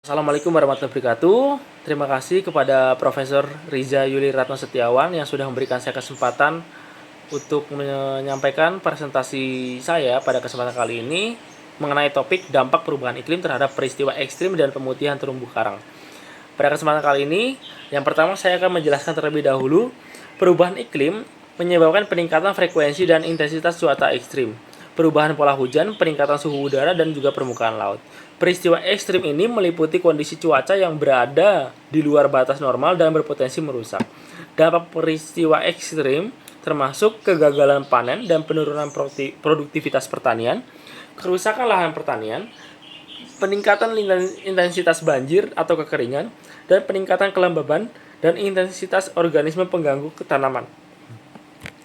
Assalamualaikum warahmatullahi wabarakatuh. Terima kasih kepada Profesor Riza Yuli Ratno Setiawan yang sudah memberikan saya kesempatan untuk menyampaikan presentasi saya pada kesempatan kali ini mengenai topik dampak perubahan iklim terhadap peristiwa ekstrim dan pemutihan terumbu karang. Pada kesempatan kali ini, yang pertama saya akan menjelaskan terlebih dahulu perubahan iklim menyebabkan peningkatan frekuensi dan intensitas cuaca ekstrim, perubahan pola hujan, peningkatan suhu udara, dan juga permukaan laut. Peristiwa ekstrim ini meliputi kondisi cuaca yang berada di luar batas normal dan berpotensi merusak. Dampak peristiwa ekstrim termasuk kegagalan panen dan penurunan produktivitas pertanian, kerusakan lahan pertanian, peningkatan intensitas banjir atau kekeringan, dan peningkatan kelembaban dan intensitas organisme pengganggu tanaman.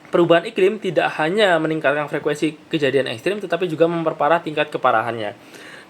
Perubahan iklim tidak hanya meningkatkan frekuensi kejadian ekstrim, tetapi juga memperparah tingkat keparahannya.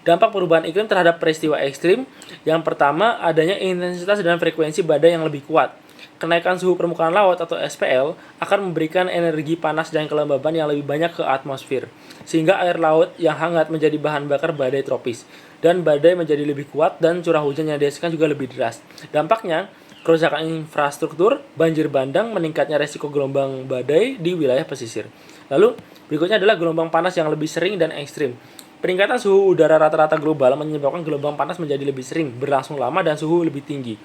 Dampak perubahan iklim terhadap peristiwa ekstrim, yang pertama adanya intensitas dan frekuensi badai yang lebih kuat. Kenaikan suhu permukaan laut atau SPL akan memberikan energi panas dan kelembaban yang lebih banyak ke atmosfer, sehingga air laut yang hangat menjadi bahan bakar badai tropis, dan badai menjadi lebih kuat dan curah hujan yang dihasilkan juga lebih deras. Dampaknya, kerusakan infrastruktur, banjir bandang, meningkatnya resiko gelombang badai di wilayah pesisir. Lalu, berikutnya adalah gelombang panas yang lebih sering dan ekstrim. Peningkatan suhu udara rata-rata global menyebabkan gelombang panas menjadi lebih sering, berlangsung lama, dan suhu lebih tinggi.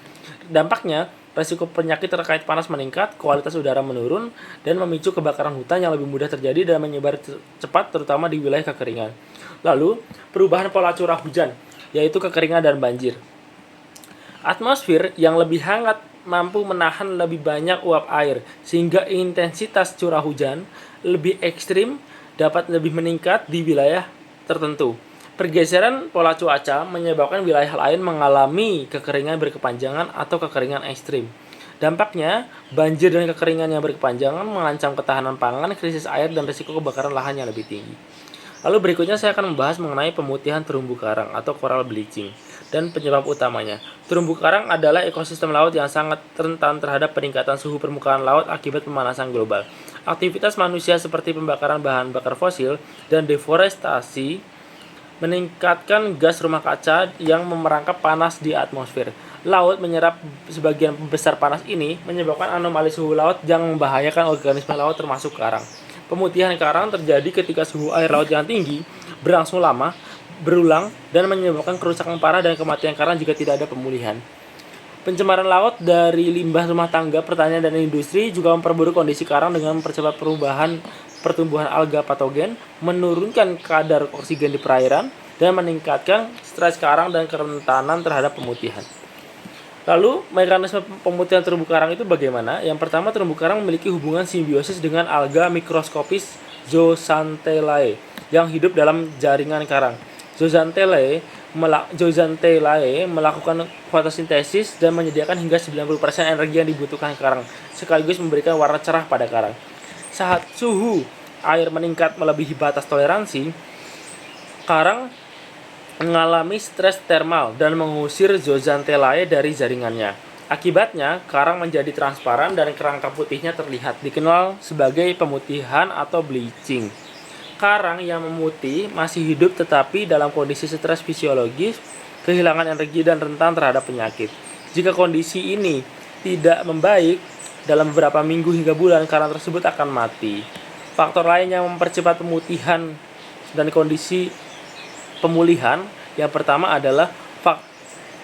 Dampaknya, resiko penyakit terkait panas meningkat, kualitas udara menurun, dan memicu kebakaran hutan yang lebih mudah terjadi dan menyebar cepat terutama di wilayah kekeringan. Lalu, perubahan pola curah hujan, yaitu kekeringan dan banjir. Atmosfer yang lebih hangat mampu menahan lebih banyak uap air, sehingga intensitas curah hujan lebih ekstrim dapat lebih meningkat di wilayah tertentu. Pergeseran pola cuaca menyebabkan wilayah lain mengalami kekeringan berkepanjangan atau kekeringan ekstrim. Dampaknya, banjir dan kekeringan yang berkepanjangan mengancam ketahanan pangan, krisis air, dan risiko kebakaran lahan yang lebih tinggi. Lalu berikutnya saya akan membahas mengenai pemutihan terumbu karang atau coral bleaching dan penyebab utamanya. Terumbu karang adalah ekosistem laut yang sangat rentan terhadap peningkatan suhu permukaan laut akibat pemanasan global. Aktivitas manusia seperti pembakaran bahan bakar fosil dan deforestasi meningkatkan gas rumah kaca yang memerangkap panas di atmosfer. Laut menyerap sebagian besar panas ini, menyebabkan anomali suhu laut yang membahayakan organisme laut termasuk karang. Pemutihan karang terjadi ketika suhu air laut yang tinggi, berlangsung lama, berulang, dan menyebabkan kerusakan parah dan kematian karang jika tidak ada pemulihan. Pencemaran laut dari limbah rumah tangga, pertanian, dan industri juga memperburuk kondisi karang dengan mempercepat pertumbuhan alga patogen, menurunkan kadar oksigen di perairan, dan meningkatkan stres karang dan kerentanan terhadap pemutihan. Lalu, mekanisme pemutihan terumbu karang itu bagaimana? Yang pertama, terumbu karang memiliki hubungan simbiosis dengan alga mikroskopis Zooxanthellae yang hidup dalam jaringan karang. Zooxanthellae melakukan fotosintesis dan menyediakan hingga 90% energi yang dibutuhkan karang, sekaligus memberikan warna cerah pada karang. Saat suhu air meningkat melebihi batas toleransi, karang mengalami stres termal dan mengusir Zooxanthellae dari jaringannya. Akibatnya, karang menjadi transparan dan kerangka putihnya terlihat, dikenal sebagai pemutihan atau bleaching. Karang yang memutih masih hidup tetapi dalam kondisi stres fisiologis, kehilangan energi, dan rentan terhadap penyakit. Jika kondisi ini tidak membaik, dalam beberapa minggu hingga bulan, karang tersebut akan mati. Faktor lain yang mempercepat pemutihan dan kondisi pemulihan, yang pertama adalah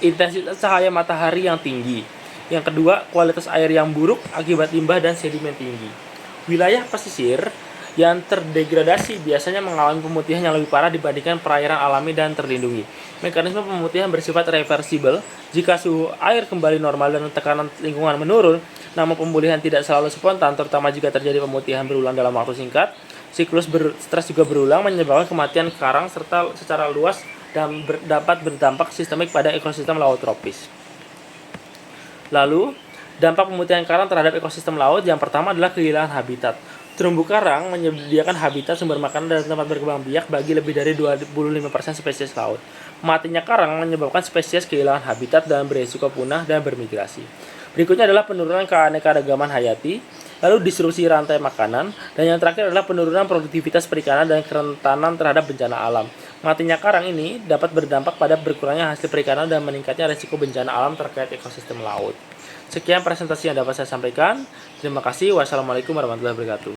intensitas cahaya matahari yang tinggi. Yang kedua, kualitas air yang buruk akibat limbah dan sedimen tinggi. Wilayah pesisir yang terdegradasi biasanya mengalami pemutihan yang lebih parah dibandingkan perairan alami dan terlindungi. Mekanisme pemutihan bersifat reversibel. Jika suhu air kembali normal dan tekanan lingkungan menurun, namun pemulihan tidak selalu spontan, terutama jika terjadi pemutihan berulang dalam waktu singkat. Siklus stres juga berulang, menyebabkan kematian karang serta secara luas dan dapat berdampak sistemik pada ekosistem laut tropis. Lalu, dampak pemutihan karang terhadap ekosistem laut yang pertama adalah kehilangan habitat. Terumbu karang menyediakan habitat sumber makanan dan tempat berkembang biak bagi lebih dari 25% spesies laut. Matinya karang menyebabkan spesies kehilangan habitat dan berisiko punah dan bermigrasi. Berikutnya adalah penurunan keanekaragaman hayati. lalu disrupsi rantai makanan, dan yang terakhir adalah penurunan produktivitas perikanan dan kerentanan terhadap bencana alam. Matinya karang ini dapat berdampak pada berkurangnya hasil perikanan dan meningkatnya risiko bencana alam terkait ekosistem laut. Sekian presentasi yang dapat saya sampaikan. Terima kasih. Wassalamualaikum warahmatullahi wabarakatuh.